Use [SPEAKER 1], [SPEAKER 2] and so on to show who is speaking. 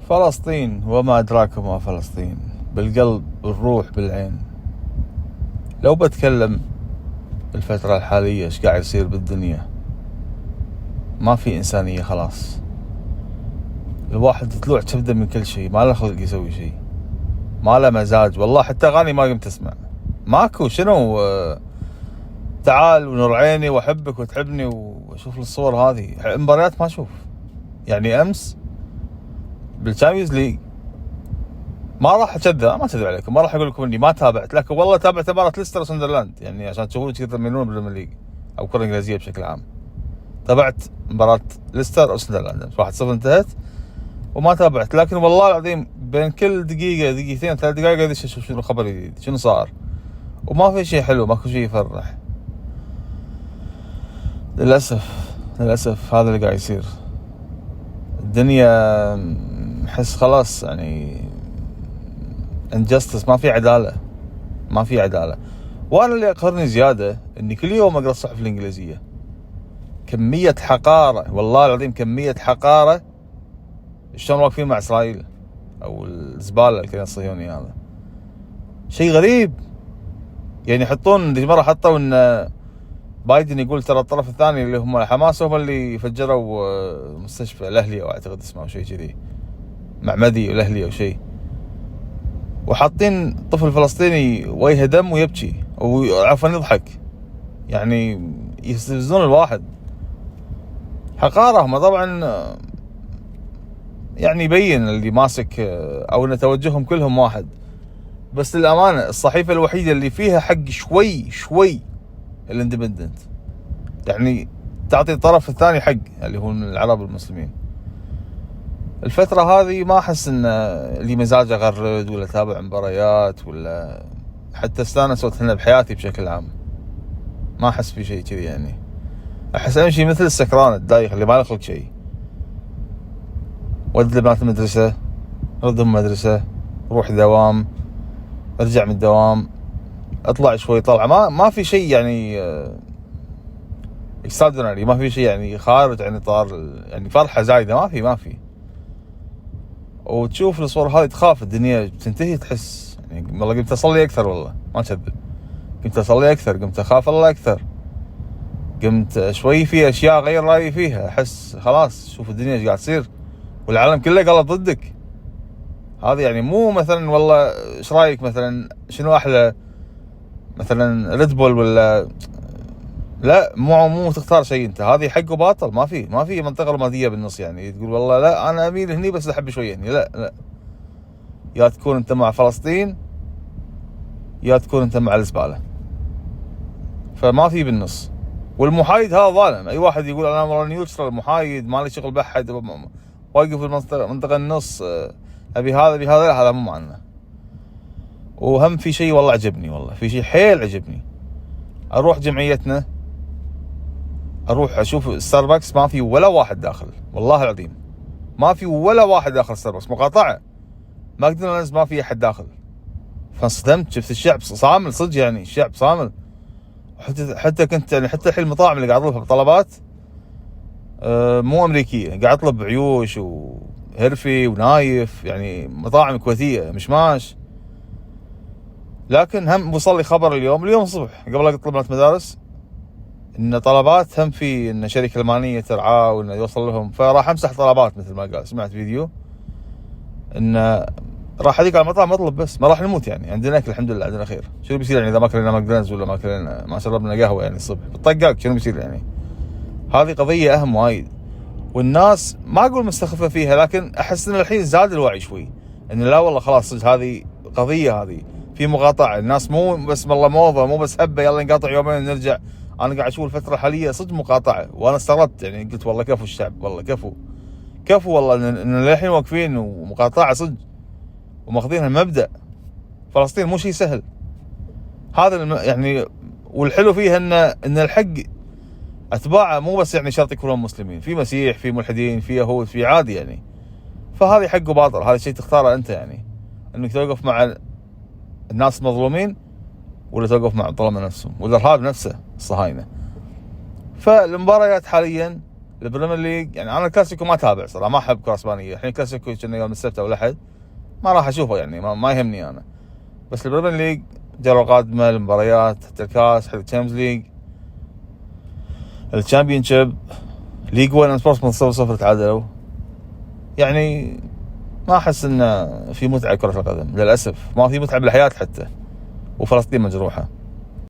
[SPEAKER 1] فلسطين وما أدراك ما فلسطين، بالقلب بالروح بالعين. لو بتكلم الفترة الحالية ايش قاعد يصير بالدنيا، ما في إنسانية خلاص. الواحد طلوع كبده من كل شيء، ما له خلق يسوي شيء، ما له مزاج والله. حتى أغاني ما قمت أسمع، ماكو. شنو تعال ونور عيني وأحبك وتحبني وأشوف الصور هذه. مباريات ما أشوف يعني. أمس بالشامبيونز ليج ما راح أكذب عليكم، ما راح أقول لكم إني ما تابعت، لكن والله تابعت مباراة ليستر وساندرلاند يعني عشان تشوفون كيف تمنون بالبريمير ليج أو الكرة الإنجليزية بشكل عام. تابعت مباراة ليستر وساندرلاند 1-0 انتهت وما تابعت، لكن والله العظيم بين كل دقيقة دقيقتين 3 دقائق قاعد أشوف شنو خبر جديد، شنو صار، وما في شيء حلو، ماكو شيء يفرح. للأسف هذا اللي قاعد يصير. الدنيا حس خلاص يعني injustice، ما في عدالة. وانا اللي اقهرني زيادة اني كل يوم اقرا الصحف الانجليزية كمية حقارة، والله العظيم كمية حقارة شلون واقفين مع اسرائيل او الزبالة الكيان الصهيوني. هذا شيء غريب يعني. يحطون مرة حطوا ان بايدن يقول ترى الطرف الثاني اللي هم حماس هم اللي فجروا مستشفى الاهلي او اعتقد اسمه او شيء كذي، معمدي الاهلي او شيء، وحاطين طفل فلسطيني وجهه دم ويبكي وعفوا يضحك، يعني يستفزون الواحد. حقارة. هم طبعا يعني يبين اللي ماسك او ان توجههم كلهم واحد، بس للأمانة الصحيفة الوحيدة اللي فيها حق شوي الاندبندنت، يعني تعطي الطرف الثاني حق اللي هو العرب المسلمين. الفترة هذه ما أحس إن اللي مزاجه أغرد ولا تابع مباريات ولا حتى استانس وأتهنى بحياتي بشكل عام، ما أحس في شيء كذي يعني. أحس أمشي مثل السكران الدايخ اللي ما له خلق شيء. ودي البنات المدرسة، ردهم مدرسة، روح دوام، ارجع من الدوام، اطلع شوي طلعة، ما في شيء يعني extraordinary، ما في شيء يعني خارج عن اطار يعني فرحة زايدة، ما في. وتشوف الصور هذه تخاف الدنيا تنتهي، تحس يعني والله قمت اصلي اكثر، والله ما اكذب، قمت اصلي اكثر، قمت اخاف الله اكثر، قمت شوي في اشياء غير رايي فيها. احس خلاص شوف الدنيا ايش قاعد تصير والعالم كله قلب ضدك. هذا يعني مو مثلا والله ايش رايك مثلا شنو احلى مثلا ريد بول ولا لا، مو تختار شيء انت، هذه حق وباطل. ما في منطقه رماديه بالنص يعني تقول والله لا انا اميل هني بس احب شويه هني، لا. يا تكون انت مع فلسطين يا تكون انت مع الزباله، فما في بالنص. والمحايد هذا ظالم. اي واحد يقول انا مرة نيوترال محايد ما لي شغل بحد، واقف في منطقه النص، ابي هذا لا، هذا مو معنا. وهم في شيء والله عجبني، والله في شيء حيل عجبني. اروح جمعيتنا، اروح اشوف ستاربكس ما في ولا واحد داخل، والله العظيم ما في ولا واحد داخل ستاربكس، مقاطعه. ماكدونالدز ما في احد داخل. فانصدمت، شفت الشعب صامل صدق يعني، الشعب صامل. حتى كنت يعني حتى الحين المطاعم اللي قاعد اطلبها بطلبات مو امريكيه، قاعد اطلب عيوش وهرفي ونايف، يعني مطاعم كويتيه مشماش. لكن هم وصل لي خبر اليوم الصبح قبل لا اطلب مالت مدارس ان طلبات هم في ان شركه المانيه ترعاه وانه يوصل لهم، فراح امسح طلبات مثل ما قال. سمعت فيديو ان راح هذيك على المطعم اطلب بس، ما راح نموت يعني، عندنا اكل الحمد لله، عندنا خير. شنو بيصير يعني اذا ما كلنا ماكدونالدز ولا ما كلنا ما شربنا قهوه يعني الصبح بالطقاق، شنو بيصير يعني؟ هذه قضيه اهم وايد، والناس ما اقول مستخفه فيها، لكن احس ان الحين زاد الوعي شوي ان لا والله خلاص صدق هذه قضيه، هذه في مقاطعه. الناس مو بس والله موضه، مو بس هبه يلا نقاطع يومين ونرجع. انا قاعد اشوف الفتره الحاليه صدق مقاطعه، وانا استغربت يعني، قلت والله كفو الشعب، والله كفو والله ان للحين واقفين ومقاطعه صدق وماخذينها مبدأ. فلسطين مو شيء سهل هذا يعني. والحلو فيها ان الحق اتباعه مو بس يعني شرط يكونون مسلمين، في مسيح، في ملحدين، في يهود، في عادي يعني. فهذه حق وباطل، هذا شيء تختاره انت يعني، انك توقف مع الناس المظلومين ولا توقف مع الظلمه نفسهم والارهاب نفسه الصهاينه. فالمباريات حاليا البريمير ليج يعني انا الكلاسيكو ما اتابع صراحه، ما احب كره اسبانيه. الحين الكلاسيكو كنا يوم السبت او الاحد ما راح اشوفه يعني، ما يهمني انا. بس البريمير ليج جوله قادمه، المباريات حتى الكاس حتى الشامبيونز ليج، الشامبيونشيب، ليج 1 اند سبورت 0-0 تعادلوا. يعني ما احس انه في متعه كره القدم للاسف، ما في متعه بالحياه حتى، وفلسطين مجروحه.